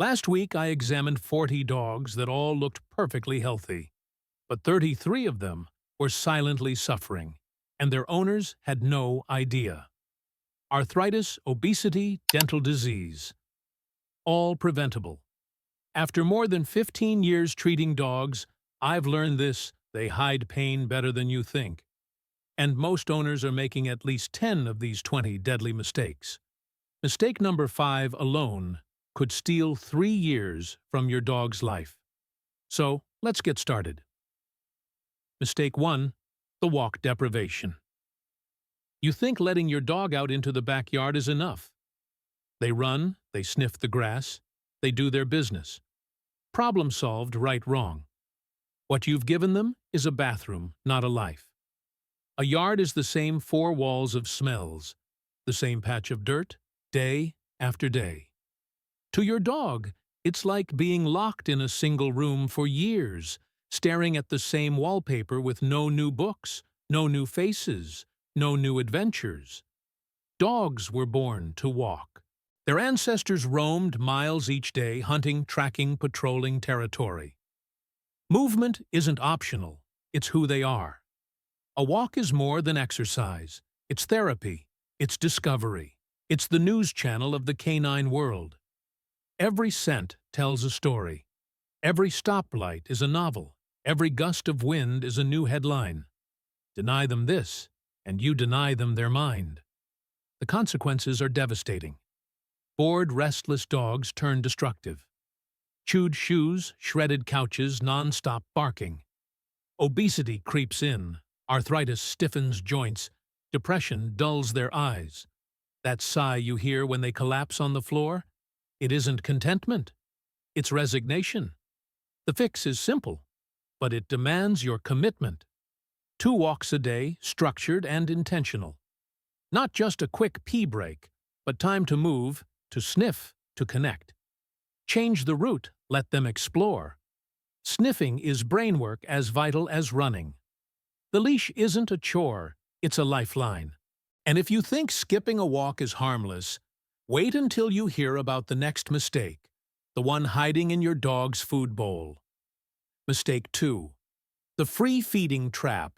Last week, I examined 40 dogs that all looked perfectly healthy, but 33 of them were silently suffering, and their owners had no idea. Arthritis, obesity, dental disease, all preventable. After more than 15 years treating dogs, I've learned this: they hide pain better than you think. And most owners are making at least 10 of these 20 deadly mistakes. Mistake number 5 alone could steal 3 years from your dog's life. So, let's get started. Mistake 1. The walk deprivation. You think letting your dog out into the backyard is enough. They run, they sniff the grass, they do their business. Problem solved, right, wrong. What you've given them is a bathroom, not a life. A yard is the same 4 walls of smells, the same patch of dirt, day after day. To your dog, it's like being locked in a single room for years, staring at the same wallpaper with no new books, no new faces, no new adventures. Dogs were born to walk. Their ancestors roamed miles each day, hunting, tracking, patrolling territory. Movement isn't optional, it's who they are. A walk is more than exercise. It's therapy. It's discovery. It's the news channel of the canine world. Every scent tells a story. Every stoplight is a novel. Every gust of wind is a new headline. Deny them this, and you deny them their mind. The consequences are devastating. Bored, restless dogs turn destructive. Chewed shoes, shredded couches, non-stop barking. Obesity creeps in. Arthritis stiffens joints. Depression dulls their eyes. That sigh you hear when they collapse on the floor? It isn't contentment. It's resignation. The fix is simple, but it demands your commitment. 2 walks a day, structured and intentional. Not just a quick pee break, but time to move, to sniff, to connect. Change the route, let them explore. Sniffing is brain work as vital as running. The leash isn't a chore, it's a lifeline. And if you think skipping a walk is harmless, wait until you hear about the next mistake, the one hiding in your dog's food bowl. Mistake 2. The free feeding trap.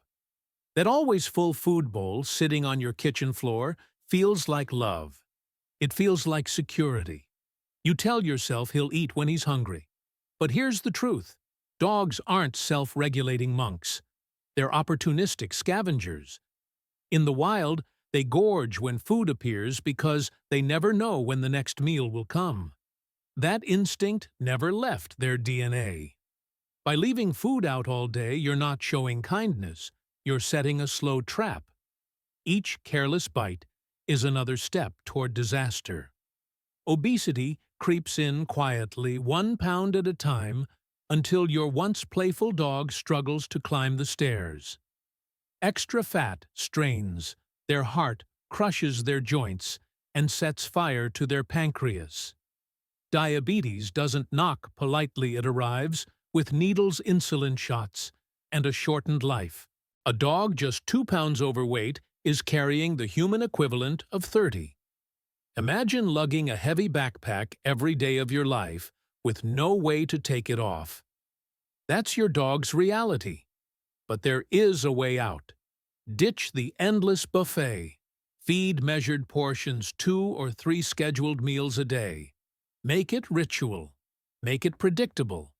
That always full food bowl sitting on your kitchen floor feels like love. It feels like security. You tell yourself he'll eat when he's hungry. But here's the truth. Dogs aren't self-regulating monks. They're opportunistic scavengers. In the wild, they gorge when food appears because they never know when the next meal will come. That instinct never left their DNA. By leaving food out all day, you're not showing kindness. You're setting a slow trap. Each careless bite is another step toward disaster. Obesity creeps in quietly, 1 pound at a time, until your once playful dog struggles to climb the stairs. Extra fat strains, their heart crushes their joints, and sets fire to their pancreas. Diabetes doesn't knock politely, it arrives with needles, insulin shots, and a shortened life. A dog just 2 pounds overweight is carrying the human equivalent of 30. Imagine lugging a heavy backpack every day of your life with no way to take it off. That's your dog's reality. But there is a way out. Ditch the endless buffet. Feed measured portions, 2 or 3 scheduled meals a day. Make it ritual. Make it predictable.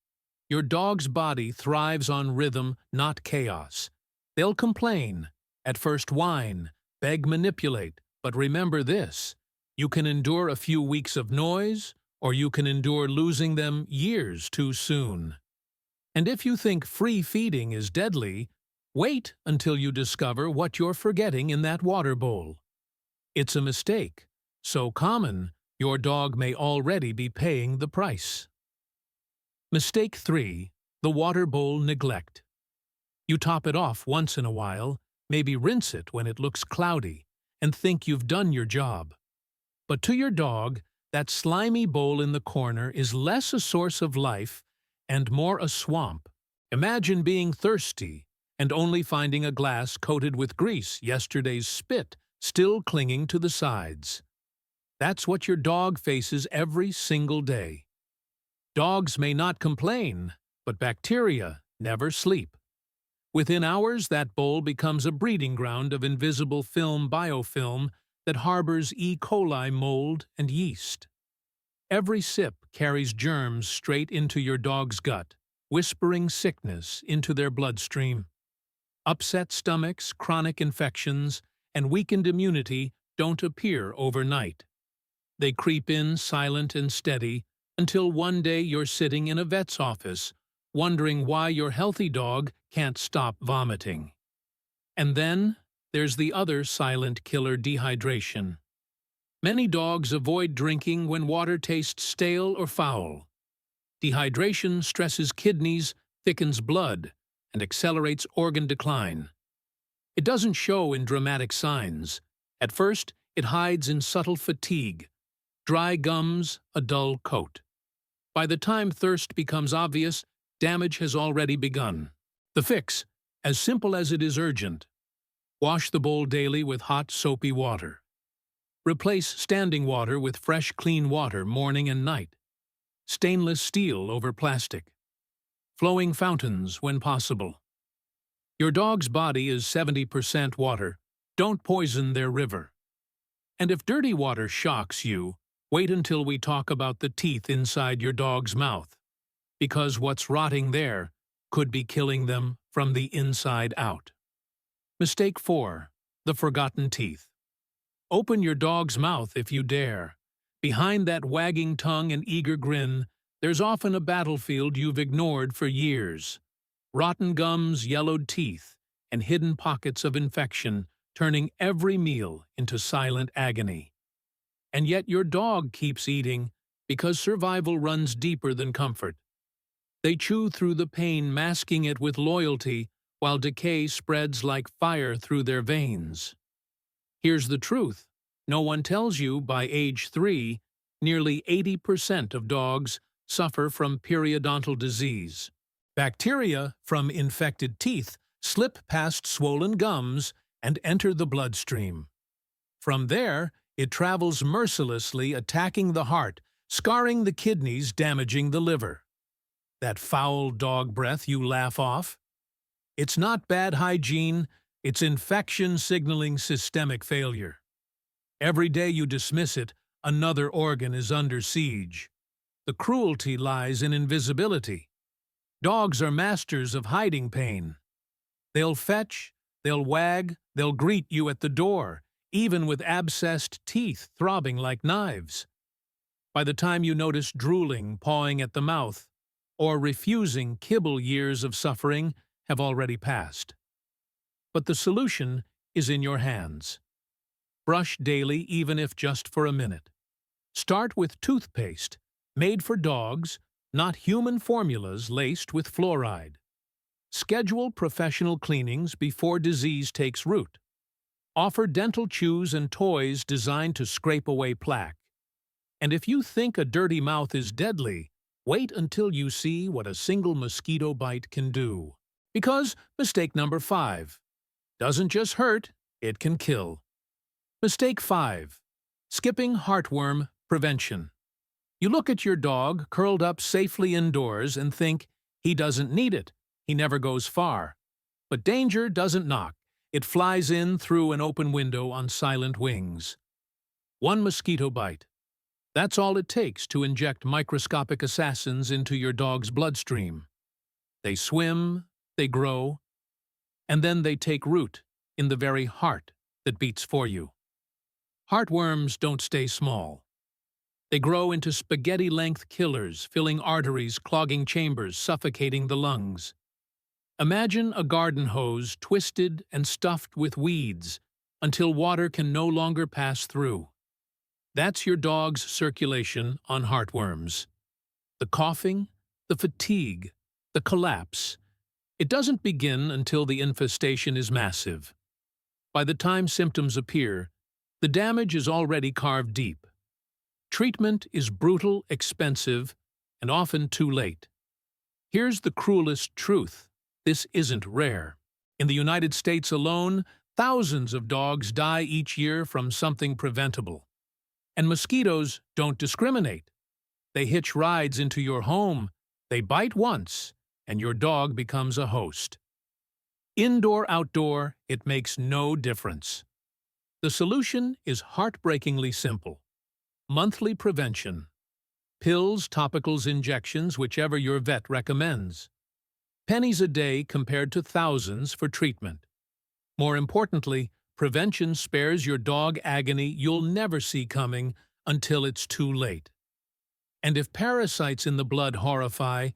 Your dog's body thrives on rhythm, not chaos. They'll complain, at first whine, beg, manipulate, but remember this: you can endure a few weeks of noise, or you can endure losing them years too soon. And if you think free feeding is deadly, wait until you discover what you're forgetting in that water bowl. It's a mistake, so common your dog may already be paying the price. Mistake 3. The water bowl neglect. You top it off once in a while, maybe rinse it when it looks cloudy, and think you've done your job. But to your dog, that slimy bowl in the corner is less a source of life and more a swamp. Imagine being thirsty and only finding a glass coated with grease, yesterday's spit still clinging to the sides. That's what your dog faces every single day. Dogs may not complain, but bacteria never sleep. Within hours, that bowl becomes a breeding ground of invisible film biofilm that harbors E. coli mold and yeast. Every sip carries germs straight into your dog's gut, whispering sickness into their bloodstream. Upset stomachs, chronic infections, and weakened immunity don't appear overnight. They creep in silent and steady until one day you're sitting in a vet's office, wondering why your healthy dog can't stop vomiting. And then there's the other silent killer, dehydration. Many dogs avoid drinking when water tastes stale or foul. Dehydration stresses kidneys, thickens blood, and accelerates organ decline. It doesn't show in dramatic signs. At first, it hides in subtle fatigue, dry gums, a dull coat. By the time thirst becomes obvious, damage has already begun. The fix, as simple as it is urgent. Wash the bowl daily with hot, soapy water. Replace standing water with fresh, clean water morning and night. Stainless steel over plastic. Flowing fountains when possible. Your dog's body is 70% water. Don't poison their river. And if dirty water shocks you, wait until we talk about the teeth inside your dog's mouth, because what's rotting there could be killing them from the inside out. Mistake 4. The forgotten teeth. Open your dog's mouth if you dare. Behind that wagging tongue and eager grin, there's often a battlefield you've ignored for years. Rotten gums, yellowed teeth, and hidden pockets of infection, turning every meal into silent agony. And yet your dog keeps eating because survival runs deeper than comfort. They chew through the pain, masking it with loyalty, while decay spreads like fire through their veins. Here's the truth. No one tells you by age 3, nearly 80% of dogs suffer from periodontal disease. Bacteria from infected teeth slip past swollen gums and enter the bloodstream. From there, it travels mercilessly, attacking the heart, scarring the kidneys, damaging the liver. That foul dog breath you laugh off? It's not bad hygiene, it's infection signaling systemic failure. Every day you dismiss it, another organ is under siege. The cruelty lies in invisibility. Dogs are masters of hiding pain. They'll fetch, they'll wag, they'll greet you at the door, even with abscessed teeth throbbing like knives. By the time you notice drooling, pawing at the mouth, or refusing kibble, years of suffering have already passed. But the solution is in your hands. Brush daily, even if just for a minute. Start with toothpaste, made for dogs, not human formulas laced with fluoride. Schedule professional cleanings before disease takes root. Offer dental chews and toys designed to scrape away plaque. And if you think a dirty mouth is deadly, wait until you see what a single mosquito bite can do. Because mistake number 5. Doesn't just hurt, it can kill. Mistake 5. Skipping heartworm prevention. You look at your dog curled up safely indoors and think, he doesn't need it, he never goes far. But danger doesn't knock. It flies in through an open window on silent wings. One mosquito bite. That's all it takes to inject microscopic assassins into your dog's bloodstream. They swim, they grow, and then they take root in the very heart that beats for you. Heartworms don't stay small. They grow into spaghetti-length killers, filling arteries, clogging chambers, suffocating the lungs. Imagine a garden hose twisted and stuffed with weeds until water can no longer pass through. That's your dog's circulation on heartworms. The coughing, the fatigue, the collapse. It doesn't begin until the infestation is massive. By the time symptoms appear, the damage is already carved deep. Treatment is brutal, expensive, and often too late. Here's the cruelest truth. This isn't rare. In the United States alone, thousands of dogs die each year from something preventable. And mosquitoes don't discriminate. They hitch rides into your home. They bite once, and your dog becomes a host. Indoor-outdoor, it makes no difference. The solution is heartbreakingly simple. Monthly prevention. Pills, topicals, injections, whichever your vet recommends. Pennies a day compared to thousands for treatment. More importantly, prevention spares your dog agony you'll never see coming until it's too late. And if parasites in the blood horrify,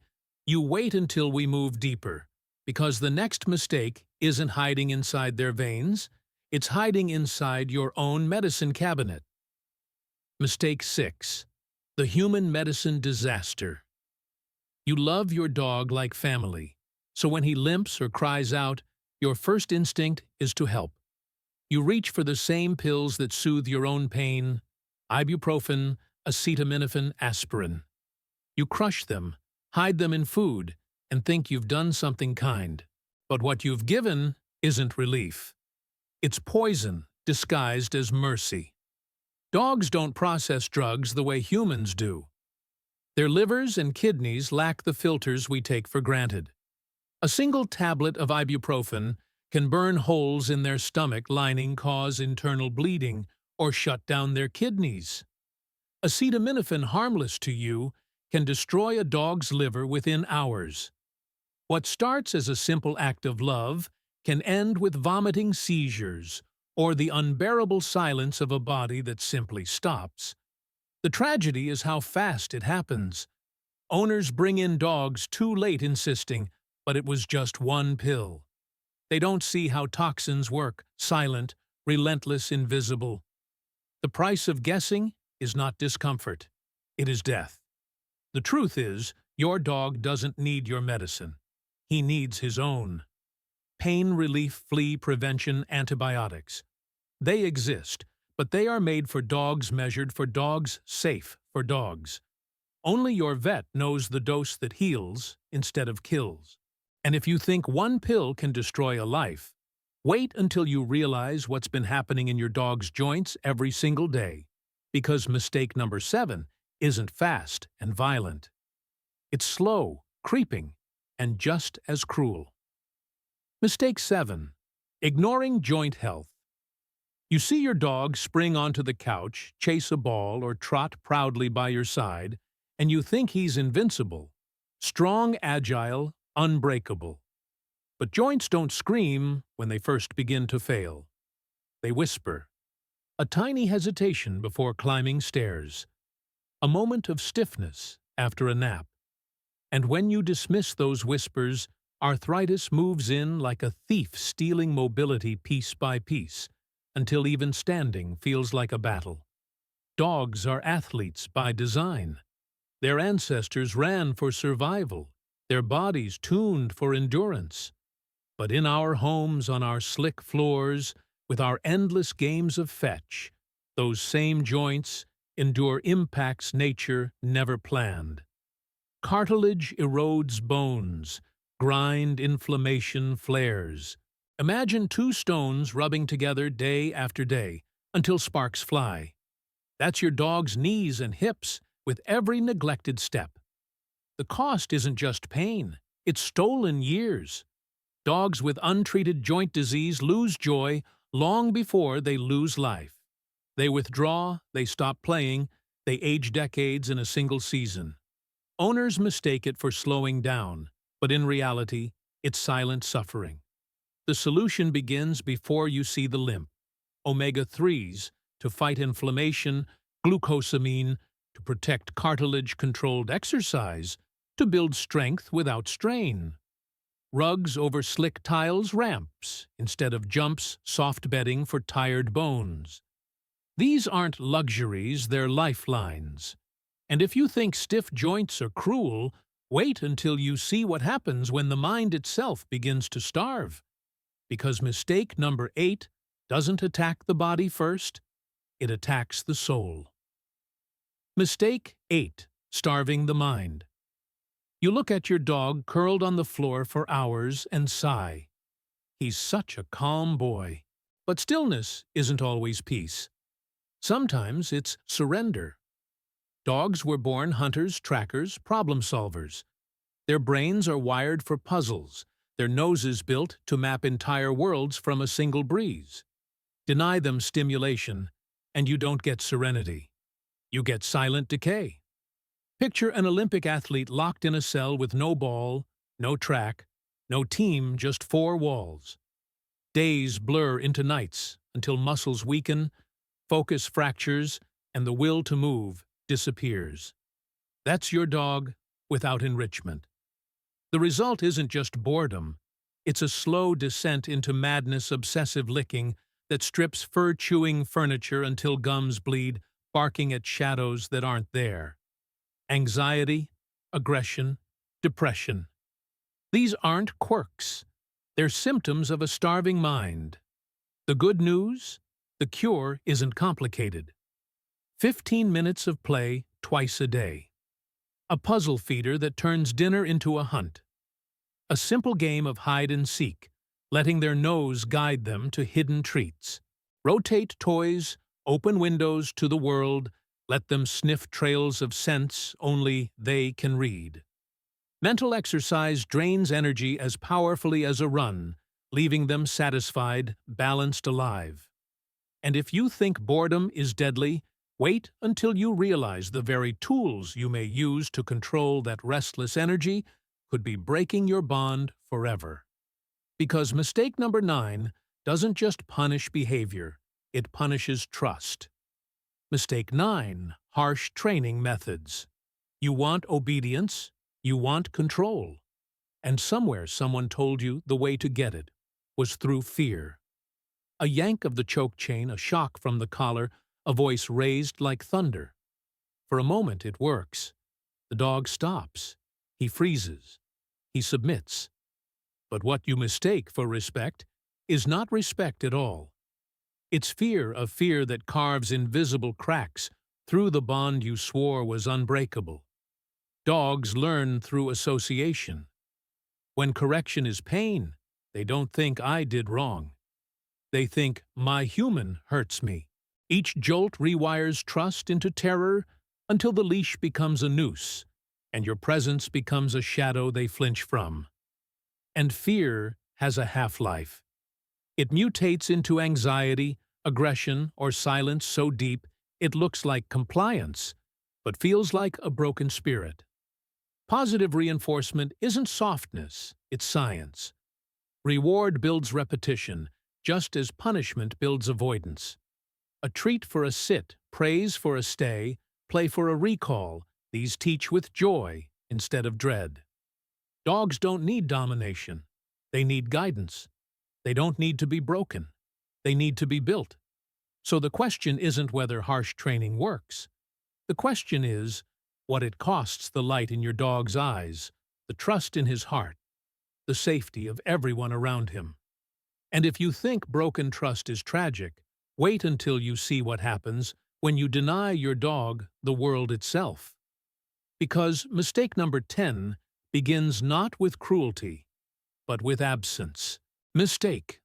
you wait until we move deeper, because the next mistake isn't hiding inside their veins, it's hiding inside your own medicine cabinet. Mistake 6. The human medicine disaster. You love your dog like family, so when he limps or cries out, your first instinct is to help. You reach for the same pills that soothe your own pain: ibuprofen, acetaminophen, aspirin. You crush them, hide them in food, and think you've done something kind. But what you've given isn't relief. It's poison disguised as mercy. Dogs don't process drugs the way humans do. Their livers and kidneys lack the filters we take for granted. A single tablet of ibuprofen can burn holes in their stomach lining, cause internal bleeding, or shut down their kidneys. Acetaminophen, harmless to you, can destroy a dog's liver within hours. What starts as a simple act of love can end with vomiting seizures or the unbearable silence of a body that simply stops. The tragedy is how fast it happens. Owners bring in dogs too late insisting, but it was just one pill. They don't see how toxins work, silent, relentless, invisible. The price of guessing is not discomfort, it is death. The truth is, your dog doesn't need your medicine. He needs his own. Pain relief, flea prevention, antibiotics. They exist, but they are made for dogs, measured for dogs, safe for dogs. Only your vet knows the dose that heals instead of kills. And if you think one pill can destroy a life, wait until you realize what's been happening in your dog's joints every single day. Because mistake number 7 isn't fast and violent. It's slow, creeping, and just as cruel. Mistake 7. Ignoring joint health. You see your dog spring onto the couch, chase a ball, or trot proudly by your side, and you think he's invincible. Strong, agile, unbreakable. But joints don't scream when they first begin to fail. They whisper. A tiny hesitation before climbing stairs. A moment of stiffness after a nap. And when you dismiss those whispers, arthritis moves in like a thief stealing mobility piece by piece, until even standing feels like a battle. Dogs are athletes by design. Their ancestors ran for survival, their bodies tuned for endurance. But in our homes, on our slick floors, with our endless games of fetch, those same joints endure impacts nature never planned. Cartilage erodes bones, grind, inflammation flares. Imagine 2 stones rubbing together day after day until sparks fly. That's your dog's knees and hips with every neglected step. The cost isn't just pain, it's stolen years. Dogs with untreated joint disease lose joy long before they lose life. They withdraw, they stop playing, they age decades in a single season. Owners mistake it for slowing down, but in reality, it's silent suffering. The solution begins before you see the limp. Omega-3s to fight inflammation, glucosamine to protect cartilage, controlled exercise to build strength without strain. Rugs over slick tiles, ramps instead of jumps, soft bedding for tired bones. These aren't luxuries, they're lifelines. And if you think stiff joints are cruel, wait until you see what happens when the mind itself begins to starve. Because mistake number 8 doesn't attack the body first, it attacks the soul. Mistake 8. Starving the mind. You look at your dog curled on the floor for hours and sigh. He's such a calm boy. But stillness isn't always peace. Sometimes it's surrender. Dogs were born hunters, trackers, problem solvers. Their brains are wired for puzzles, their noses built to map entire worlds from a single breeze. Deny them stimulation, and you don't get serenity. You get silent decay. Picture an Olympic athlete locked in a cell with no ball, no track, no team, just four walls. Days blur into nights until muscles weaken, focus fractures, and the will to move disappears. That's your dog without enrichment. The result isn't just boredom. It's a slow descent into madness, obsessive licking that strips fur-chewing furniture until gums bleed, barking at shadows that aren't there. Anxiety, aggression, depression. These aren't quirks. They're symptoms of a starving mind. The good news? The cure isn't complicated. 15 minutes of play twice a day. A puzzle feeder that turns dinner into a hunt. A simple game of hide and seek, letting their nose guide them to hidden treats. Rotate toys, open windows to the world, let them sniff trails of scents only they can read. Mental exercise drains energy as powerfully as a run, leaving them satisfied, balanced, alive. And if you think boredom is deadly, wait until you realize the very tools you may use to control that restless energy could be breaking your bond forever. Because mistake number 9 doesn't just punish behavior, it punishes trust. Mistake 9, harsh training methods. You want obedience, you want control. And somewhere someone told you the way to get it was through fear. A yank of the choke chain, a shock from the collar, a voice raised like thunder. For a moment it works. The dog stops. He freezes. He submits. But what you mistake for respect is not respect at all. It's fear, a fear that carves invisible cracks through the bond you swore was unbreakable. Dogs learn through association. When correction is pain, they don't think I did wrong. They think my human hurts me. Each jolt rewires trust into terror until the leash becomes a noose, and your presence becomes a shadow they flinch from. And fear has a half-life. It mutates into anxiety, aggression, or silence so deep it looks like compliance, but feels like a broken spirit. Positive reinforcement isn't softness, it's science. Reward builds repetition, just as punishment builds avoidance. A treat for a sit, praise for a stay, play for a recall, these teach with joy instead of dread. Dogs don't need domination. They need guidance. They don't need to be broken. They need to be built. So the question isn't whether harsh training works. The question is what it costs: the light in your dog's eyes, the trust in his heart, the safety of everyone around him. And if you think broken trust is tragic, wait until you see what happens when you deny your dog the world itself. Because mistake number 10 begins not with cruelty, but with absence. Mistake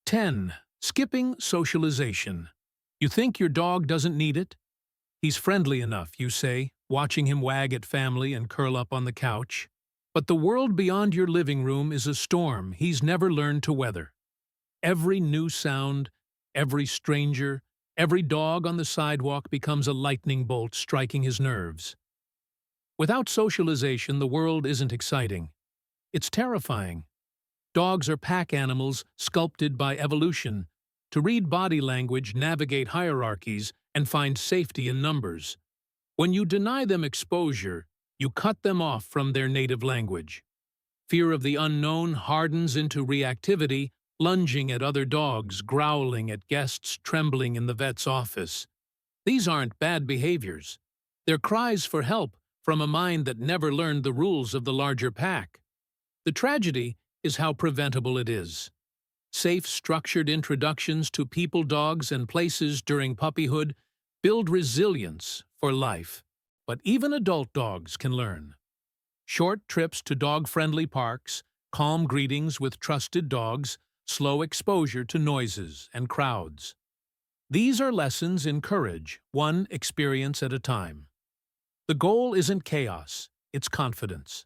10. Skipping socialization. You think your dog doesn't need it? He's friendly enough, you say, watching him wag at family and curl up on the couch. But the world beyond your living room is a storm he's never learned to weather. Every new sound, every stranger, every dog on the sidewalk becomes a lightning bolt striking his nerves. Without socialization, the world isn't exciting. It's terrifying. Dogs are pack animals sculpted by evolution to read body language, navigate hierarchies, and find safety in numbers. When you deny them exposure, you cut them off from their native language. Fear of the unknown hardens into reactivity, lunging at other dogs, growling at guests, trembling in the vet's office. These aren't bad behaviors. They're cries for help from a mind that never learned the rules of the larger pack. The tragedy is how preventable it is. Safe, structured introductions to people, dogs, and places during puppyhood build resilience for life. But even adult dogs can learn. Short trips to dog-friendly parks, calm greetings with trusted dogs, slow exposure to noises and crowds. These are lessons in courage, one experience at a time. The goal isn't chaos, it's confidence.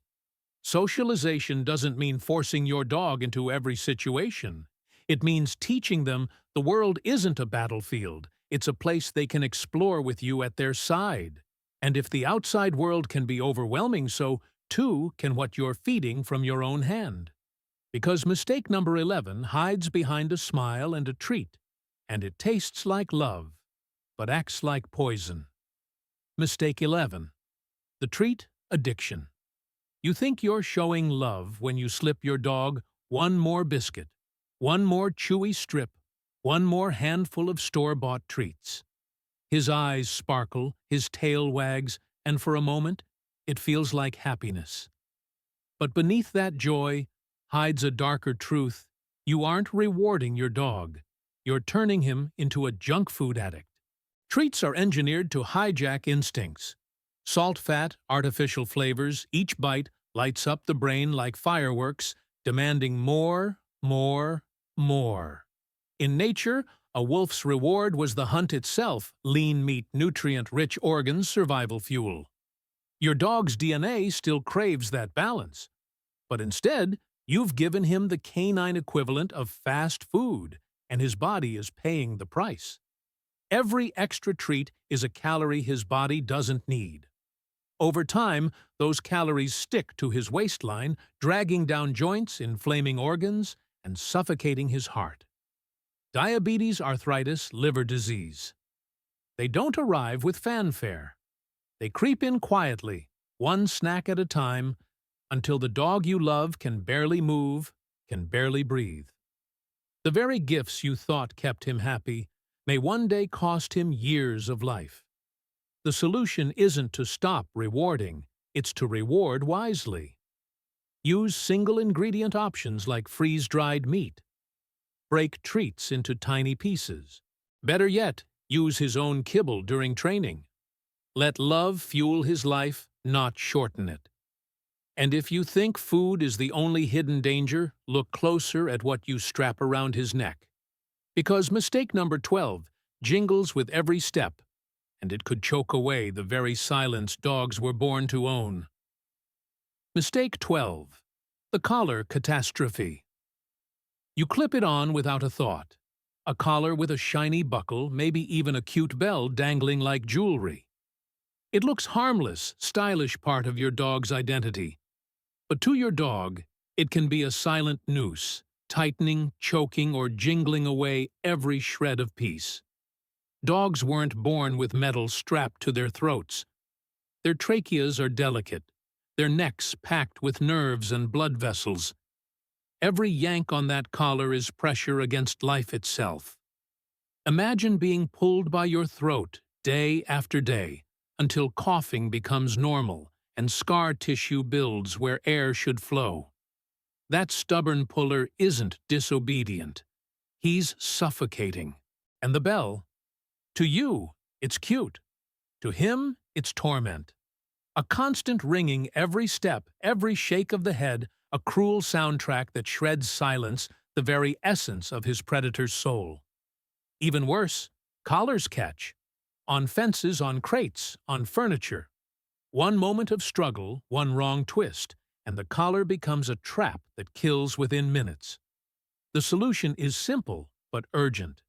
Socialization doesn't mean forcing your dog into every situation. It means teaching them the world isn't a battlefield, it's a place they can explore with you at their side. And if the outside world can be overwhelming, so too can what you're feeding from your own hand. Because mistake number 11 hides behind a smile and a treat, and it tastes like love, but acts like poison. Mistake 11. The treat addiction. You think you're showing love when you slip your dog one more biscuit, one more chewy strip, one more handful of store-bought treats. His eyes sparkle, his tail wags, and for a moment, it feels like happiness. But beneath that joy hides a darker truth. You aren't rewarding your dog. You're turning him into a junk food addict. Treats are engineered to hijack instincts. Salt, fat, artificial flavors, each bite lights up the brain like fireworks, demanding more, more, more. In nature, a wolf's reward was the hunt itself, lean meat, nutrient-rich organs, survival fuel. Your dog's DNA still craves that balance. But instead, you've given him the canine equivalent of fast food, and his body is paying the price. Every extra treat is a calorie his body doesn't need. Over time, those calories stick to his waistline, dragging down joints, inflaming organs, and suffocating his heart. Diabetes, arthritis, liver disease. They don't arrive with fanfare. They creep in quietly, one snack at a time, until the dog you love can barely move, can barely breathe. The very gifts you thought kept him happy may one day cost him years of life. The solution isn't to stop rewarding, it's to reward wisely. Use single-ingredient options like freeze-dried meat. Break treats into tiny pieces. Better yet, use his own kibble during training. Let love fuel his life, not shorten it. And if you think food is the only hidden danger, look closer at what you strap around his neck. Because mistake number 12 jingles with every step, and it could choke away the very silence dogs were born to own. Mistake 12. The collar catastrophe. You clip it on without a thought. A collar with a shiny buckle, maybe even a cute bell dangling like jewelry. It looks harmless, stylish part of your dog's identity. But to your dog, it can be a silent noose, tightening, choking, or jingling away every shred of peace. Dogs weren't born with metal strapped to their throats. Their tracheas are delicate, their necks packed with nerves and blood vessels. Every yank on that collar is pressure against life itself. Imagine being pulled by your throat day after day until coughing becomes normal and scar tissue builds where air should flow. That stubborn puller isn't disobedient. He's suffocating. And the bell? To you, it's cute. To him, it's torment. A constant ringing every step, every shake of the head, a cruel soundtrack that shreds silence, the very essence of his predator's soul. Even worse, collars catch. On fences, on crates, on furniture. One moment of struggle, one wrong twist, and the collar becomes a trap that kills within minutes. The solution is simple but urgent.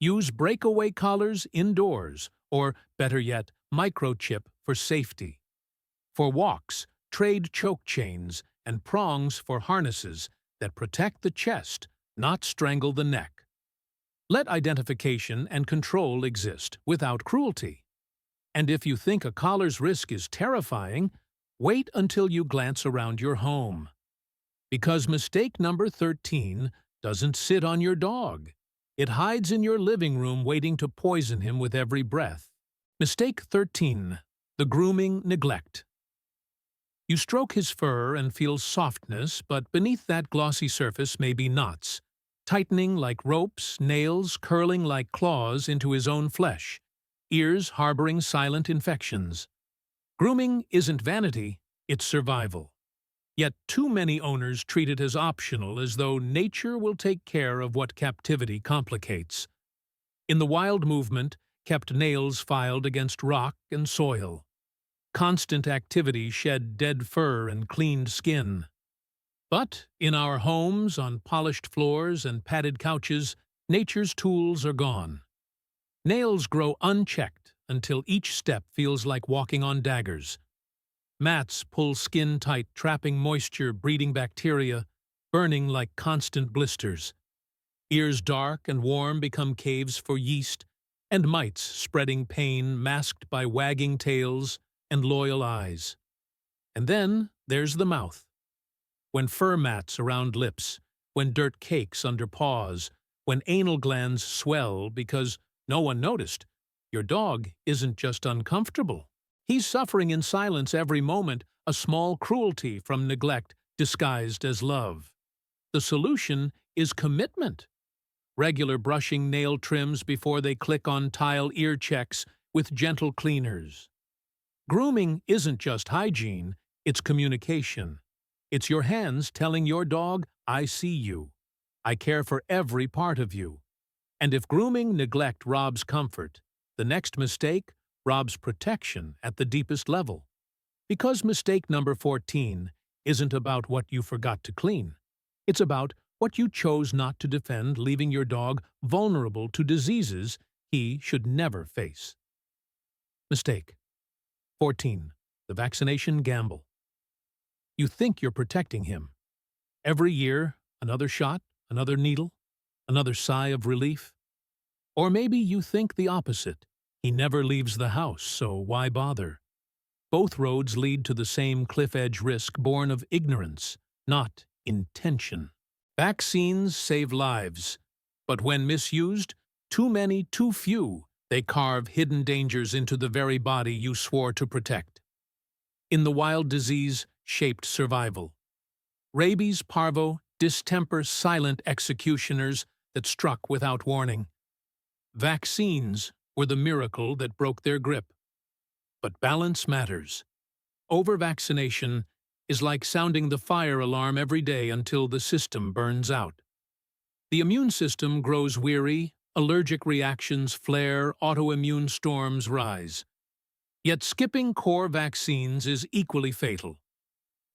Use breakaway collars indoors, or, better yet, microchip for safety. For walks, trade choke chains and prongs for harnesses that protect the chest, not strangle the neck. Let identification and control exist without cruelty. And if you think a collar's risk is terrifying, wait until you glance around your home. Because mistake number 13 doesn't sit on your dog. It hides in your living room waiting to poison him with every breath. Mistake 13. The grooming neglect. You stroke his fur and feel softness, but beneath that glossy surface may be knots, tightening like ropes, nails curling like claws into his own flesh, ears harboring silent infections. Grooming isn't vanity, it's survival. Yet too many owners treat it as optional, as though nature will take care of what captivity complicates. In the wild movement, kept nails filed against rock and soil. Constant activity shed dead fur and cleaned skin. But in our homes, on polished floors and padded couches, nature's tools are gone. Nails grow unchecked until each step feels like walking on daggers. Mats pull skin tight, trapping moisture, breeding bacteria, burning like constant blisters. Ears dark and warm become caves for yeast, and mites spreading pain masked by wagging tails and loyal eyes. And then there's the mouth. When fur mats around lips, when dirt cakes under paws, when anal glands swell because no one noticed, your dog isn't just uncomfortable. He's suffering in silence every moment, a small cruelty from neglect disguised as love. The solution is commitment. Regular brushing nail trims before they click on tile ear checks with gentle cleaners. Grooming isn't just hygiene, it's communication. It's your hands telling your dog, I see you. I care for every part of you. And if grooming neglect robs comfort, the next mistake robs protection at the deepest level. Because mistake number 14 isn't about what you forgot to clean. It's about what you chose not to defend, leaving your dog vulnerable to diseases he should never face. Mistake 14. The vaccination gamble. You think you're protecting him. Every year, another shot, another needle, another sigh of relief. Or maybe you think the opposite. He never leaves the house, so why bother? Both roads lead to the same cliff-edge risk born of ignorance, not intention. Vaccines save lives, but when misused, too many, too few, they carve hidden dangers into the very body you swore to protect. In the wild, disease shaped survival. Rabies, parvo, distemper, silent executioners that struck without warning. Vaccines were the miracle that broke their grip. But balance matters. Over-vaccination is like sounding the fire alarm every day until the system burns out. The immune system grows weary, allergic reactions flare, autoimmune storms rise. Yet skipping core vaccines is equally fatal.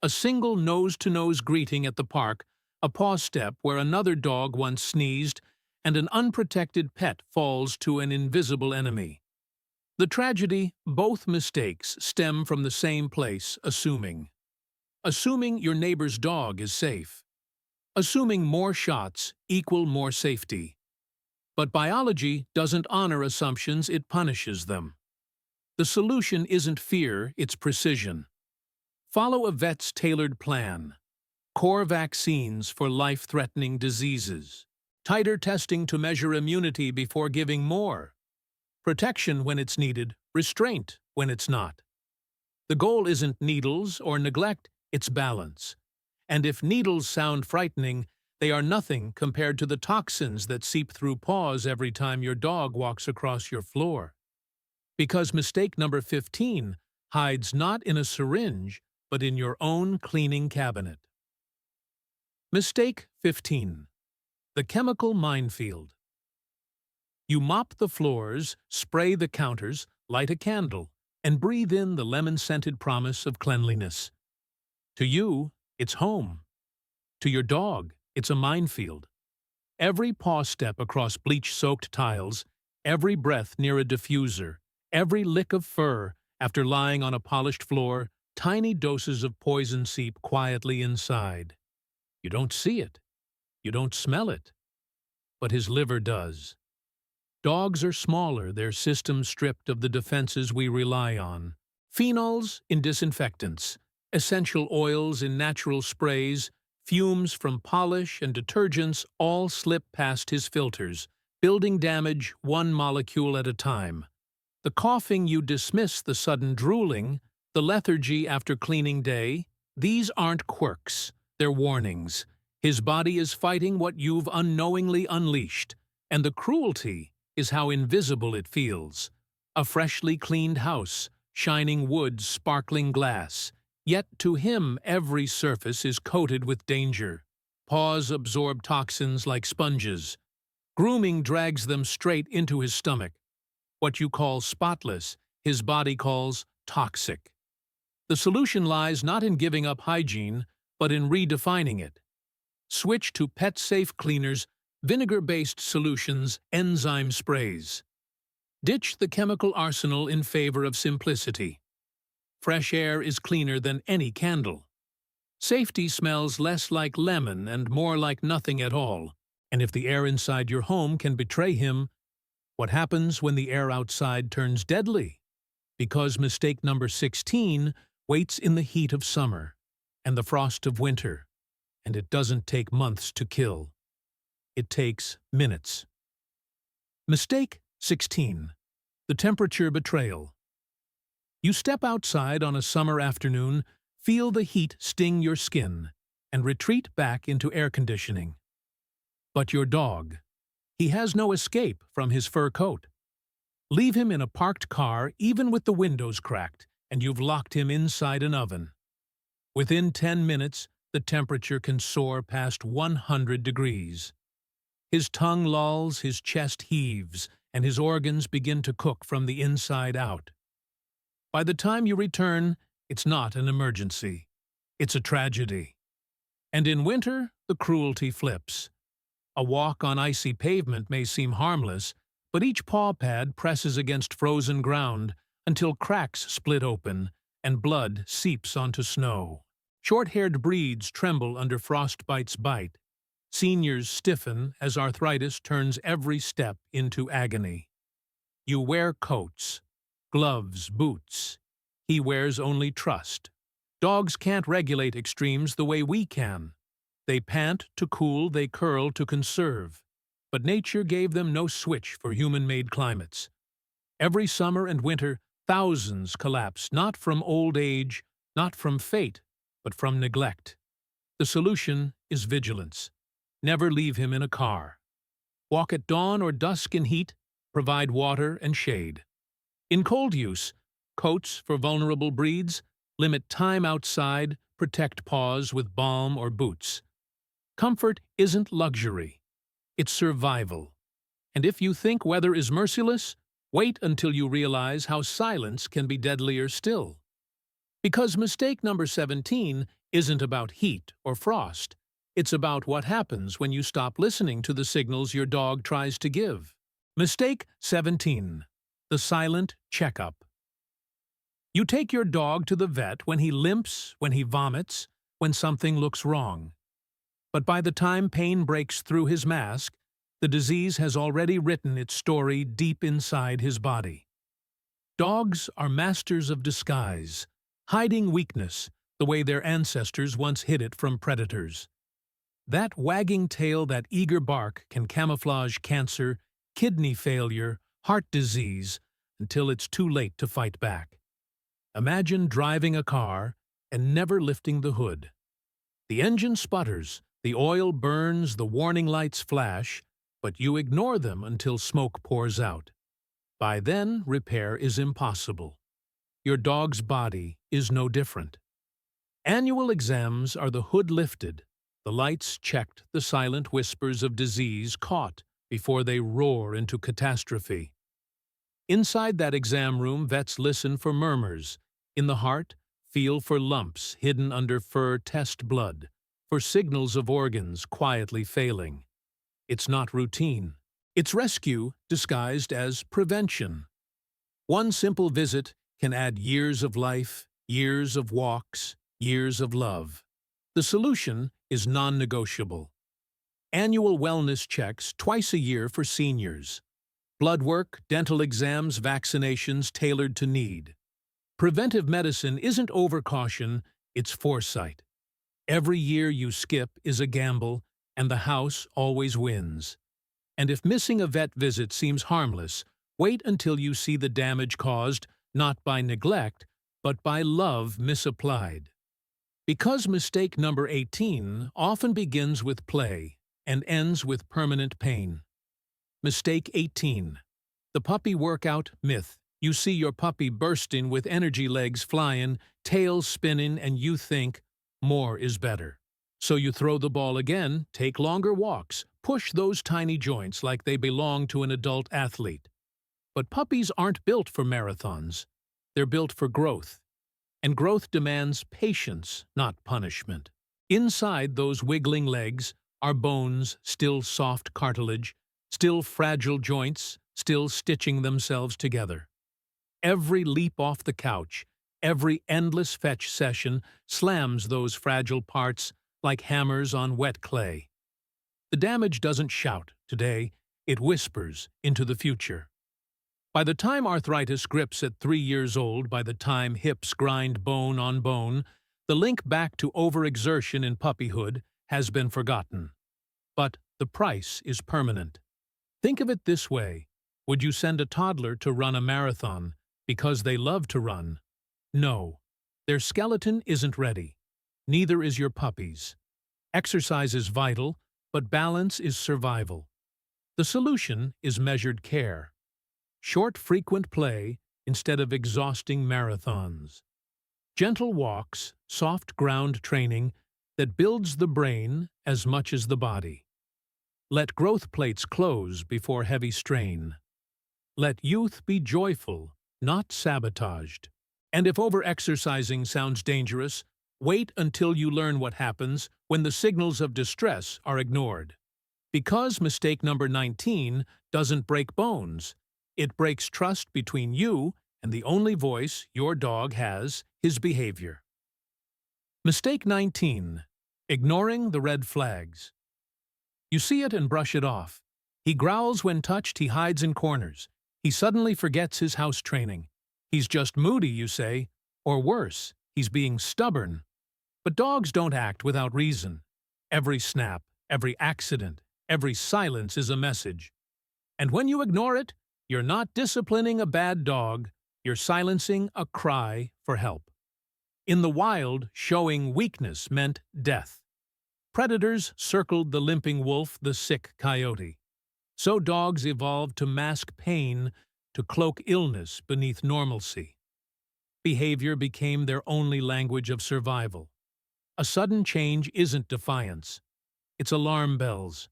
A single nose-to-nose greeting at the park, a paw step where another dog once sneezed, and an unprotected pet falls to an invisible enemy. The tragedy, both mistakes, stem from the same place, assuming. Assuming your neighbor's dog is safe. Assuming more shots equal more safety. But biology doesn't honor assumptions, it punishes them. The solution isn't fear, it's precision. Follow a vet's tailored plan. Core vaccines for life-threatening diseases. Tighter testing to measure immunity before giving more. Protection when it's needed, restraint when it's not. The goal isn't needles or neglect, it's balance. And if needles sound frightening, they are nothing compared to the toxins that seep through paws every time your dog walks across your floor. Because mistake number 15 hides not in a syringe, but in your own cleaning cabinet. Mistake 15. The chemical minefield. You mop the floors, spray the counters, light a candle, and breathe in the lemon-scented promise of cleanliness. To you, it's home. To your dog, it's a minefield. Every paw step across bleach-soaked tiles, every breath near a diffuser, every lick of fur after lying on a polished floor, tiny doses of poison seep quietly inside. You don't see it. You don't smell it. But his liver does. Dogs are smaller, their systems stripped of the defenses we rely on. Phenols in disinfectants, essential oils in natural sprays, fumes from polish and detergents all slip past his filters, building damage one molecule at a time. The coughing you dismiss, the sudden drooling, the lethargy after cleaning day, these aren't quirks, they're warnings. His body is fighting what you've unknowingly unleashed, and the cruelty is how invisible it feels. A freshly cleaned house, shining wood, sparkling glass. Yet to him every surface is coated with danger. Paws absorb toxins like sponges. Grooming drags them straight into his stomach. What you call spotless, his body calls toxic. The solution lies not in giving up hygiene, but in redefining it. Switch to pet-safe cleaners, vinegar-based solutions, enzyme sprays. Ditch the chemical arsenal in favor of simplicity. Fresh air is cleaner than any candle. Safety smells less like lemon and more like nothing at all. And if the air inside your home can betray him, what happens when the air outside turns deadly? Because mistake number 16 waits in the heat of summer and the frost of winter, and it doesn't take months to kill. It takes minutes. Mistake 16. The temperature betrayal. You step outside on a summer afternoon, feel the heat sting your skin, and retreat back into air conditioning. But your dog, he has no escape from his fur coat. Leave him in a parked car, even with the windows cracked, and you've locked him inside an oven. Within 10 minutes, the temperature can soar past 100 degrees. His tongue lolls, his chest heaves, and his organs begin to cook from the inside out. By the time you return, it's not an emergency. It's a tragedy. And in winter, the cruelty flips. A walk on icy pavement may seem harmless, but each paw pad presses against frozen ground until cracks split open and blood seeps onto snow. Short-haired breeds tremble under frostbite's bite. Seniors stiffen as arthritis turns every step into agony. You wear coats, gloves, boots. He wears only trust. Dogs can't regulate extremes the way we can. They pant to cool, they curl to conserve. But nature gave them no switch for human-made climates. Every summer and winter, thousands collapse, not from old age, not from fate, but from neglect. The solution is vigilance. Never leave him in a car. Walk at dawn or dusk in heat, provide water and shade. In cold use, coats for vulnerable breeds, limit time outside, protect paws with balm or boots. Comfort isn't luxury, it's survival. And if you think weather is merciless, wait until you realize how silence can be deadlier still. Because mistake number 17 isn't about heat or frost. It's about what happens when you stop listening to the signals your dog tries to give. Mistake 17. The silent checkup. You take your dog to the vet when he limps, when he vomits, when something looks wrong. But by the time pain breaks through his mask, the disease has already written its story deep inside his body. Dogs are masters of disguise, hiding weakness the way their ancestors once hid it from predators. That wagging tail, that eager bark can camouflage cancer, kidney failure, heart disease, until it's too late to fight back. Imagine driving a car and never lifting the hood. The engine sputters, the oil burns, the warning lights flash, but you ignore them until smoke pours out. By then, repair is impossible. Your dog's body is no different. Annual exams are the hood lifted, the lights checked, the silent whispers of disease caught before they roar into catastrophe. Inside that exam room, vets listen for murmurs. In the heart, feel for lumps hidden under fur, test blood, for signals of organs quietly failing. It's not routine. It's rescue disguised as prevention. One simple visit can add years of life, years of walks, years of love. The solution is non-negotiable. Annual wellness checks twice a year for seniors. Blood work, dental exams, vaccinations tailored to need. Preventive medicine isn't overcaution, it's foresight. Every year you skip is a gamble, and the house always wins. And if missing a vet visit seems harmless, wait until you see the damage caused, not by neglect, but by love misapplied. Because mistake number 18 often begins with play and ends with permanent pain. Mistake 18. The puppy workout myth. You see your puppy bursting with energy, legs flying, tail spinning, and you think, more is better. So you throw the ball again, take longer walks, push those tiny joints like they belong to an adult athlete. But puppies aren't built for marathons. They're built for growth. And growth demands patience, not punishment. Inside those wiggling legs are bones, still soft cartilage, still fragile joints, still stitching themselves together. Every leap off the couch, every endless fetch session slams those fragile parts like hammers on wet clay. The damage doesn't shout today, it whispers into the future. By the time arthritis grips at 3 years old, by the time hips grind bone on bone, the link back to overexertion in puppyhood has been forgotten. But the price is permanent. Think of it this way. Would you send a toddler to run a marathon because they love to run? No. Their skeleton isn't ready. Neither is your puppy's. Exercise is vital, but balance is survival. The solution is measured care. Short, frequent play instead of exhausting marathons. Gentle walks, soft ground training that builds the brain as much as the body. Let growth plates close before heavy strain. Let youth be joyful, not sabotaged. And if overexercising sounds dangerous, wait until you learn what happens when the signals of distress are ignored. Because mistake number 19 doesn't break bones, it breaks trust between you and the only voice your dog has, his behavior. Mistake 19. Ignoring the red flags. You see it and brush it off. He growls when touched, he hides in corners. He suddenly forgets his house training. He's just moody, you say, or worse, he's being stubborn. But dogs don't act without reason. Every snap, every accident, every silence is a message. And when you ignore it, you're not disciplining a bad dog, you're silencing a cry for help. In the wild, showing weakness meant death. Predators circled the limping wolf, the sick coyote. So dogs evolved to mask pain, to cloak illness beneath normalcy. Behavior became their only language of survival. A sudden change isn't defiance. It's alarm bells.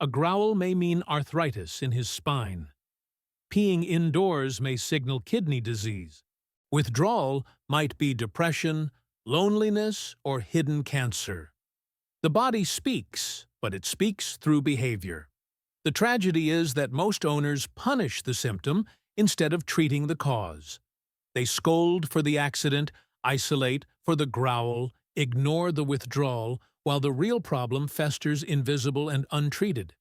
A growl may mean arthritis in his spine. Peeing indoors may signal kidney disease. Withdrawal might be depression, loneliness, or hidden cancer. The body speaks, but it speaks through behavior. The tragedy is that most owners punish the symptom instead of treating the cause. They scold for the accident, isolate for the growl, ignore the withdrawal, while the real problem festers invisible and untreated.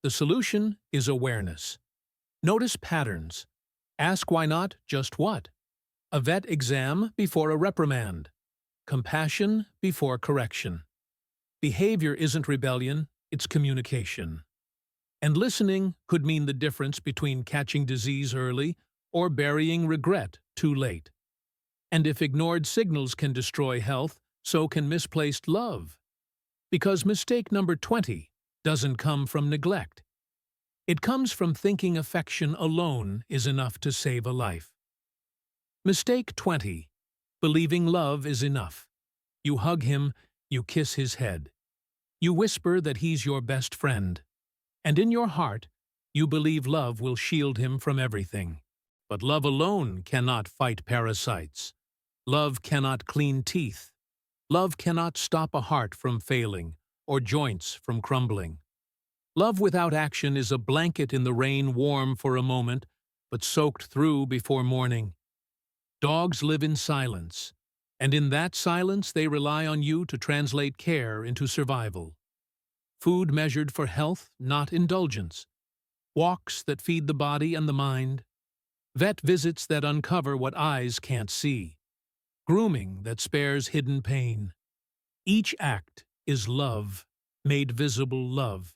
The solution is awareness. Notice patterns. Ask why not just what. A vet exam before a reprimand. Compassion before correction. Behavior isn't rebellion, it's communication. And listening could mean the difference between catching disease early or burying regret too late. And if ignored signals can destroy health, so can misplaced love. Because mistake number 20 doesn't come from neglect. It comes from thinking affection alone is enough to save a life. Mistake 20. Believing love is enough. You hug him, you kiss his head. You whisper that he's your best friend. And in your heart, you believe love will shield him from everything. But love alone cannot fight parasites. Love cannot clean teeth. Love cannot stop a heart from failing or joints from crumbling. Love without action is a blanket in the rain, warm for a moment, but soaked through before morning. Dogs live in silence, and in that silence they rely on you to translate care into survival. Food measured for health, not indulgence. Walks that feed the body and the mind. Vet visits that uncover what eyes can't see. Grooming that spares hidden pain. Each act is love, made visible love,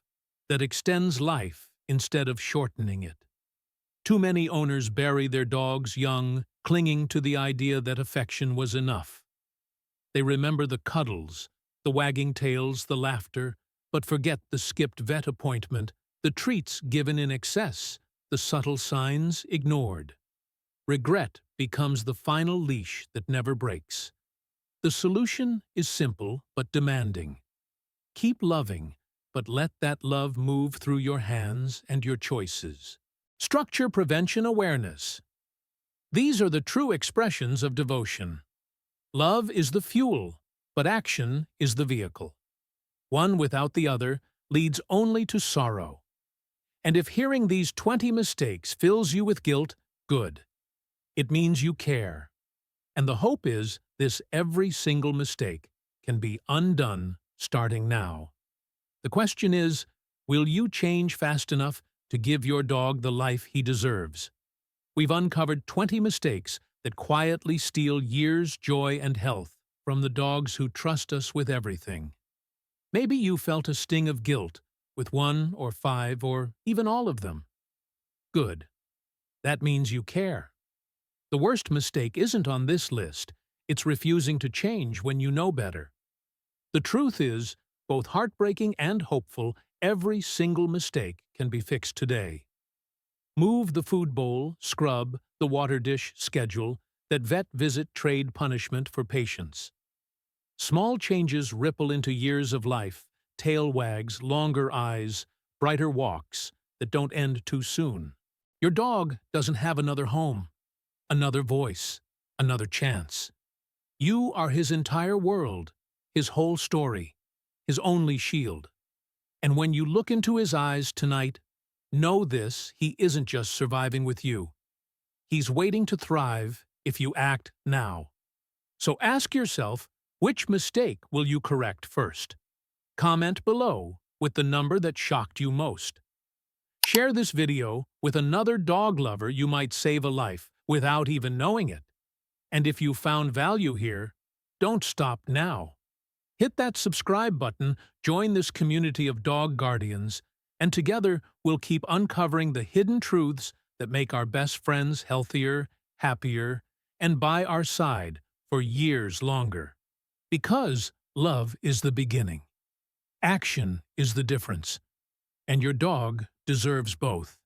that extends life instead of shortening it. Too many owners bury their dogs young, clinging to the idea that affection was enough. They remember the cuddles, the wagging tails, the laughter, but forget the skipped vet appointment, the treats given in excess, the subtle signs ignored. Regret becomes the final leash that never breaks. The solution is simple but demanding. Keep loving, but let that love move through your hands and your choices. Structure prevention awareness. These are the true expressions of devotion. Love is the fuel, but action is the vehicle. One without the other leads only to sorrow. And if hearing these 20 mistakes fills you with guilt, good. It means you care. And the hope is this: every single mistake can be undone starting now. The question is, will you change fast enough to give your dog the life he deserves? We've uncovered 20 mistakes that quietly steal years, joy, and health from the dogs who trust us with everything. Maybe you felt a sting of guilt with 1 or 5 or even all of them. Good. That means you care. The worst mistake isn't on this list. It's refusing to change when you know better. The truth is, both heartbreaking and hopeful, every single mistake can be fixed today. Move the food bowl, scrub, the water dish, schedule, that vet visit, trade punishment for patience. Small changes ripple into years of life, tail wags, longer eyes, brighter walks that don't end too soon. Your dog doesn't have another home, another voice, another chance. You are his entire world, his whole story, his only shield. And when you look into his eyes tonight, know this: he isn't just surviving with you. He's waiting to thrive if you act now. So ask yourself, which mistake will you correct first? Comment below with the number that shocked you most. Share this video with another dog lover you might save a life without even knowing it. And if you found value here, don't stop now. Hit that subscribe button, join this community of dog guardians, and together we'll keep uncovering the hidden truths that make our best friends healthier, happier, and by our side for years longer. Because love is the beginning. Action is the difference. And your dog deserves both.